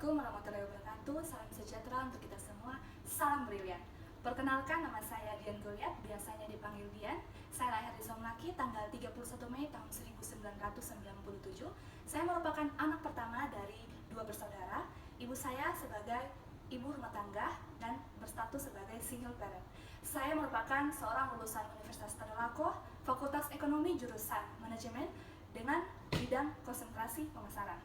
Assalamualaikum warahmatullahi wabarakatuh. Salam sejahtera untuk kita semua. Salam brilian. Perkenalkan, nama saya Dian Goliat, biasanya dipanggil Dian. Saya lahir di Somlaki tanggal 31 Mei tahun 1997. Saya merupakan anak pertama dari dua bersaudara. Ibu saya sebagai ibu rumah tangga dan berstatus sebagai single parent. Saya merupakan seorang lulusan Universitas Tadulako, Fakultas Ekonomi jurusan Manajemen dengan bidang konsentrasi pemasaran.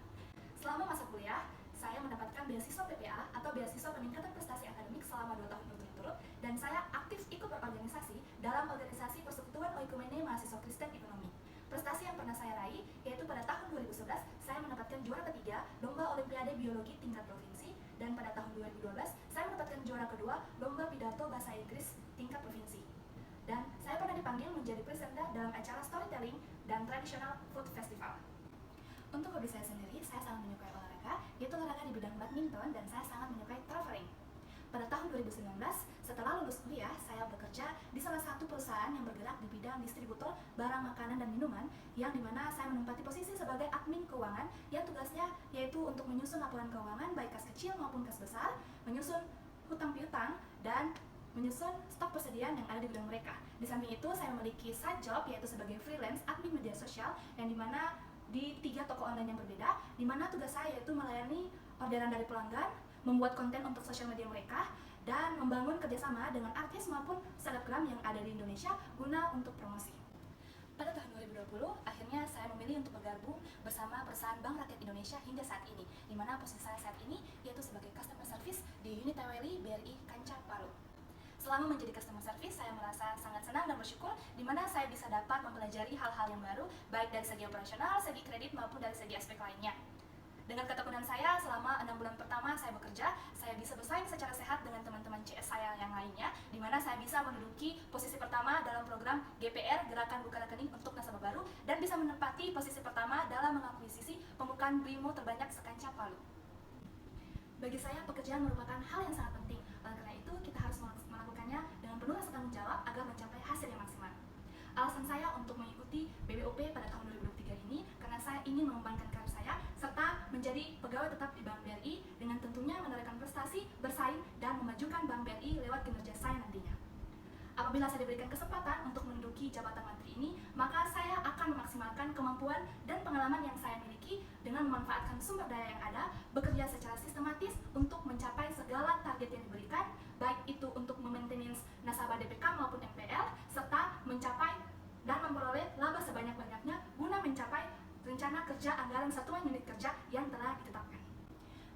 Selama masa kuliah, saya mendapatkan beasiswa PPA atau beasiswa peningkatan prestasi akademik selama 2 tahun berturut-turut, dan saya aktif ikut berorganisasi dalam organisasi Persekutuan Oikumene Mahasiswa Kristen Ekonomi. Prestasi yang pernah saya raih yaitu pada tahun 2011 saya mendapatkan juara ketiga lomba Olimpiade Biologi tingkat provinsi, dan pada tahun 2012 saya mendapatkan juara kedua lomba pidato bahasa Inggris tingkat provinsi. Dan saya pernah dipanggil menjadi presenter dalam acara storytelling dan traditional food festival. Untuk hobi saya sendiri, saya sangat menyukai olahraga, yaitu olahraga di bidang badminton, dan saya sangat menyukai traveling. Pada tahun 2019, setelah lulus kuliah, saya bekerja di salah satu perusahaan yang bergerak di bidang distributor barang makanan dan minuman, yang dimana saya menempati posisi sebagai admin keuangan, yang tugasnya yaitu untuk menyusun laporan keuangan baik kas kecil maupun kas besar, menyusun hutang piutang, dan menyusun stok persediaan yang ada di gudang mereka. Di samping itu, saya memiliki side job yaitu sebagai freelance admin media sosial, yang dimana di 3 toko online yang berbeda, di mana tugas saya yaitu melayani orderan dari pelanggan, membuat konten untuk sosial media mereka, dan membangun kerjasama dengan artis maupun selebgram yang ada di Indonesia guna untuk promosi. Pada tahun 2020, akhirnya saya memilih untuk bergabung bersama perusahaan Bank Rakyat Indonesia hingga saat ini, di mana posisi saya saat ini yaitu sebagai customer service di unit TWLI BRI Kanca Palu. Selama menjadi customer service, saya merasa sangat senang dan bersyukur di mana saya bisa dapat mempelajari hal-hal yang baru, baik dari segi operasional, segi kredit, maupun dari segi aspek lainnya. Dengan ketekunan saya, selama 6 bulan pertama saya bekerja, saya bisa bersaing secara sehat dengan teman-teman CS saya yang lainnya, di mana saya bisa menduduki posisi pertama dalam program GPR, Gerakan Buka Rekening untuk Nasabah Baru, dan bisa menempati posisi pertama dalam mengakuisisi pembukaan BRIMO terbanyak sekanca Palu. Bagi saya, pekerjaan merupakan hal yang sangat penting. Oleh karena itu, kita harus melakukannya dengan penuh rasa tanggung jawab agar mencapai hasil yang maksimal. Alasan saya untuk mengikuti BBOP pada tahun 2023 ini karena saya ingin mengembangkan karir saya serta menjadi pegawai tetap di Bank BRI dengan tentunya menorehkan prestasi, bersaing, dan memajukan Bank BRI lewat kinerja saya nantinya. Apabila saya diberikan kesempatan untuk menduduki jabatan menteri ini, maka saya akan memaksimalkan kemampuan dan pengalaman yang saya miliki dengan memanfaatkan sumber daya yang ada, bekerja secara sistematis untuk mencapai segala target yang diberikan, baik itu untuk memaintenance nasabah DPK maupun NPL, serta mencapai dan memperoleh laba sebanyak-banyaknya guna mencapai rencana kerja anggaran satuan unit kerja yang telah ditetapkan.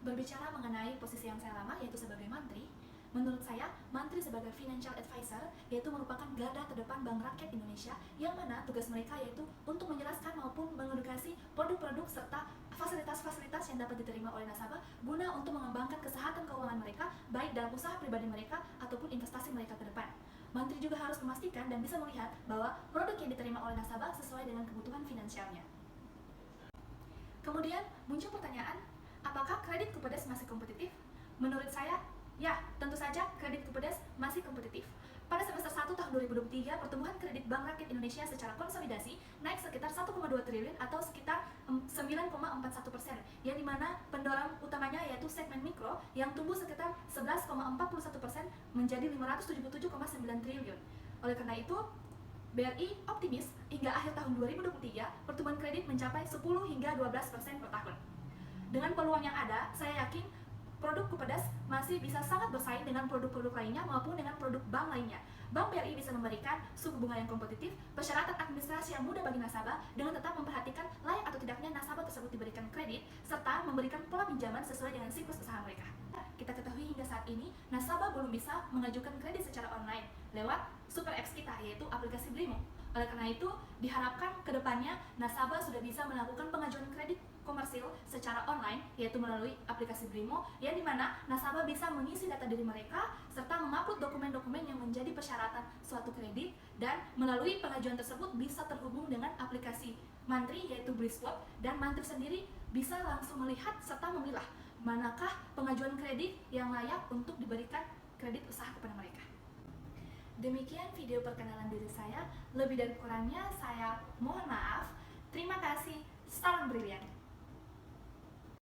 Berbicara mengenai posisi yang saya lama, yaitu sebagai mantri, menurut saya, mantri sebagai financial advisor yaitu merupakan garda terdepan Bank Rakyat Indonesia, yang mana tugas mereka yaitu untuk menjelaskan maupun mengedukasi produk-produk serta fasilitas-fasilitas yang dapat diterima oleh nasabah guna untuk mengembangkan kesehatan keuangan mereka, baik dalam usaha pribadi mereka ataupun investasi mereka ke depan. Mantri juga harus memastikan dan bisa melihat bahwa produk yang diterima oleh nasabah sesuai dengan kebutuhan finansialnya. Kemudian muncul pertanyaan, apakah kredit Kupedes masih kompetitif? Menurut saya, ya, tentu saja kredit Kupedes masih kompetitif. Pada semester 1 tahun 2023, pertumbuhan kredit Bank Rakyat Indonesia secara konsolidasi naik sekitar 1,2 triliun atau sekitar 9,41%, yang dimana pendorong utamanya yaitu segmen mikro yang tumbuh sekitar 11,41% menjadi 577,9 triliun. Oleh karena itu, BRI optimis hingga akhir tahun 2023 pertumbuhan kredit mencapai 10 hingga 12% per tahun. Dengan peluang yang ada, saya yakin produk Kupedes masih bisa sangat bersaing dengan produk-produk lainnya maupun dengan produk bank lainnya. Bank BRI bisa memberikan suku bunga yang kompetitif, persyaratan administrasi yang mudah bagi nasabah dengan tetap memperhatikan layak atau tidaknya nasabah tersebut diberikan kredit, serta memberikan pola pinjaman sesuai dengan siklus usaha mereka. Kita ketahui hingga saat ini, nasabah belum bisa mengajukan kredit secara online lewat super apps kita, yaitu aplikasi BRIMO. Oleh karena itu, diharapkan ke depannya nasabah sudah bisa melakukan pengajuan kredit komersil secara online, yaitu melalui aplikasi BRIMO, yang dimana nasabah bisa mengisi data diri mereka serta mengupload dokumen-dokumen yang menjadi persyaratan suatu kredit, dan melalui pengajuan tersebut bisa terhubung dengan aplikasi Mantri yaitu BRISWAP, dan Mantri sendiri bisa langsung melihat serta memilah manakah pengajuan kredit yang layak untuk diberikan kredit usaha kepada mereka. Demikian video perkenalan diri saya, lebih dan kurangnya saya mohon maaf. Terima kasih, salam brilian.